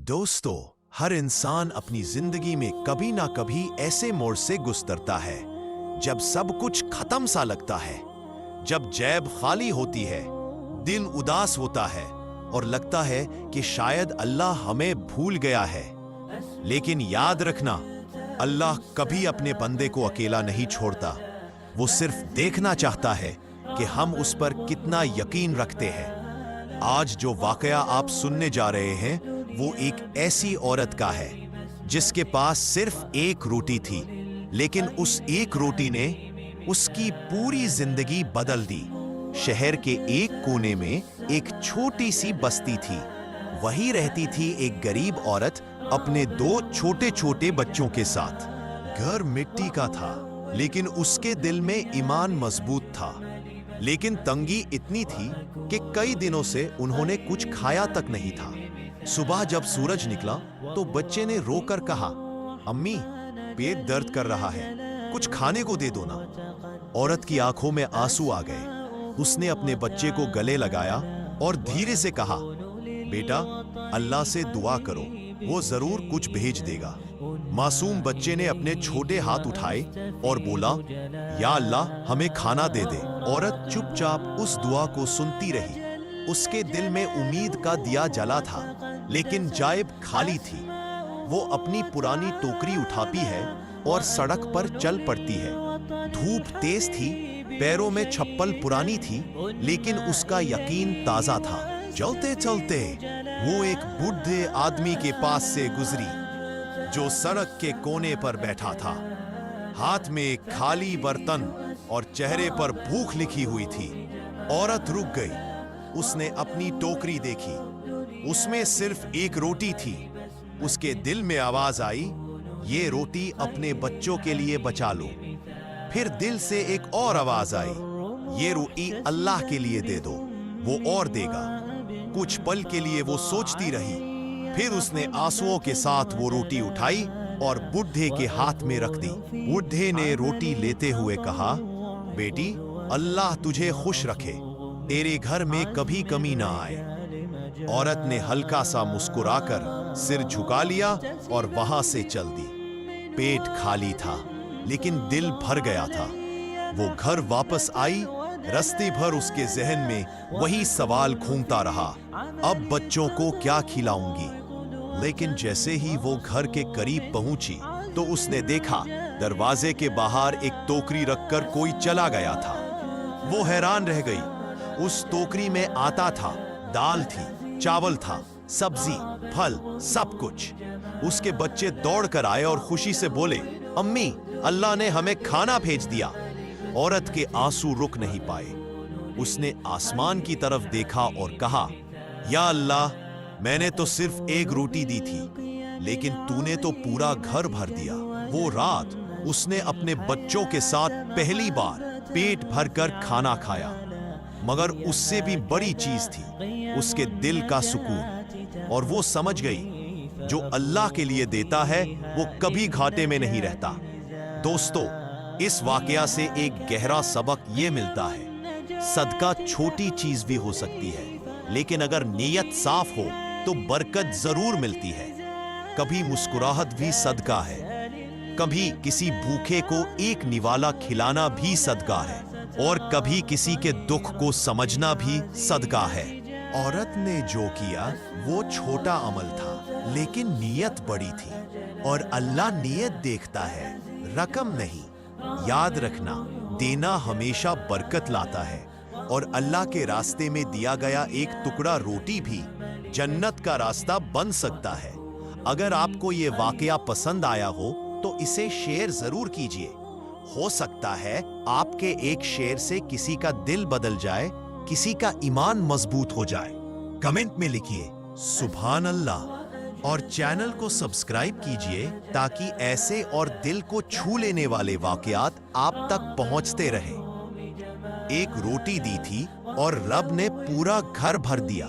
दोस्तों, हर इंसान अपनी जिंदगी में कभी ना कभी ऐसे मोड़ से गुजरता है जब सब कुछ खत्म सा लगता है, जब जेब खाली होती है, दिल उदास होता है और लगता है कि शायद अल्लाह हमें भूल गया है। लेकिन याद रखना, अल्लाह कभी अपने बंदे को अकेला नहीं छोड़ता। वो सिर्फ देखना चाहता है कि हम उस पर कितना यकीन रखते हैं। आज जो वाकया आप सुनने जा रहे हैं वो एक ऐसी औरत का है जिसके पास सिर्फ एक रोटी थी, लेकिन उस एक रोटी ने उसकी पूरी जिंदगी बदल दी। शहर के एक कोने में एक छोटी सी बस्ती थी। वहीं रहती थी एक गरीब औरत अपने दो छोटे छोटे बच्चों के साथ। घर मिट्टी का था, लेकिन उसके दिल में ईमान मजबूत था। लेकिन तंगी इतनी थी कि कई दिनों से उन्होंने कुछ खाया तक नहीं था। सुबह जब सूरज निकला तो बच्चे ने रोकर कहा, अम्मी, पेट दर्द कर रहा है, कुछ खाने को दे दो ना। औरत की आंखों में आंसू आ गए। उसने अपने बच्चे को गले लगाया और धीरे से कहा, बेटा, अल्लाह से दुआ करो, वो जरूर कुछ भेज देगा। मासूम बच्चे ने अपने छोटे हाथ उठाए और बोला, या अल्लाह, हमें खाना दे दे। औरत चुपचाप उस दुआ को सुनती रही। उसके दिल में उम्मीद का दिया जला था, लेकिन जेब खाली थी। वो अपनी पुरानी टोकरी उठाती है और सड़क पर चल पड़ती है। धूप तेज थी, पैरों में चप्पल पुरानी थी, लेकिन उसका यकीन ताजा था। चलते चलते वो एक बूढ़े आदमी के पास से गुजरी जो सड़क के कोने पर बैठा था। हाथ में एक खाली बर्तन और चेहरे पर भूख लिखी हुई थी। औरत रुक गई। उसने अपनी टोकरी देखी, उसमें सिर्फ एक रोटी थी। उसके दिल में आवाज आई, ये रोटी अपने बच्चों के लिए बचा लो। फिर दिल से एक और आवाज आई, ये रोटी अल्लाह के लिए दे दो, वो और देगा। कुछ पल के लिए वो सोचती रही, फिर उसने आंसुओं के साथ वो रोटी उठाई और बुढ़े के हाथ में रख दी। बुढ़े ने रोटी लेते हुए कहा, बेटी, अल्लाह तुझे खुश रखे, तेरे घर में कभी कमी ना आए। औरत ने हल्का सा मुस्कुराकर सिर झुका लिया और वहां से चल दी। पेट खाली था, लेकिन दिल भर गया था। वो घर वापस आई। रास्ते भर उसके जहन में वही सवाल घूमता रहा, अब बच्चों को क्या खिलाऊंगी। लेकिन जैसे ही वो घर के करीब पहुंची तो उसने देखा, दरवाजे के बाहर एक टोकरी रखकर कोई चला गया था। वो हैरान रह गई। उस टोकरी में आटा था, दाल थी, चावल था, सब्जी, फल, सब कुछ। उसके बच्चे दौड़ कर आए और खुशी से बोले, अम्मी, अल्लाह ने हमें खाना भेज दिया। औरत के आंसू रुक नहीं पाए। उसने आसमान की तरफ देखा और कहा, या अल्लाह, मैंने तो सिर्फ एक रोटी दी थी, लेकिन तूने तो पूरा घर भर दिया। वो रात उसने अपने बच्चों के साथ पहली बार पेट भरकर खाना खाया। मगर उससे भी बड़ी चीज थी उसके दिल का सुकून। और वो समझ गई, जो अल्लाह के लिए देता है वो कभी घाटे में नहीं रहता। दोस्तों, इस वाकया से एक गहरा सबक ये मिलता है, सदका छोटी चीज भी हो सकती है, लेकिन अगर नीयत साफ हो तो बरकत जरूर मिलती है। कभी मुस्कुराहट भी सदका है, कभी किसी भूखे को एक निवाला खिलाना भी सदका है, और कभी किसी के दुख को समझना भी सदका है। औरत ने जो किया वो छोटा अमल था, लेकिन नीयत बड़ी थी, और अल्लाह नीयत देखता है, रकम नहीं। याद रखना, देना हमेशा बरकत लाता है, और अल्लाह के रास्ते में दिया गया एक टुकड़ा रोटी भी जन्नत का रास्ता बन सकता है। अगर आपको ये वाकया पसंद आया हो तो इसे शेयर जरूर कीजिए। हो सकता है आपके एक शेयर से किसी का दिल बदल जाए, किसी का ईमान मजबूत हो जाए। कमेंट में लिखिए सुभान अल्लाह और चैनल को सब्सक्राइब कीजिए ताकि ऐसे और दिल को छू लेने वाले वाकयात आप तक पहुंचते रहे। एक रोटी दी थी और रब ने पूरा घर भर दिया।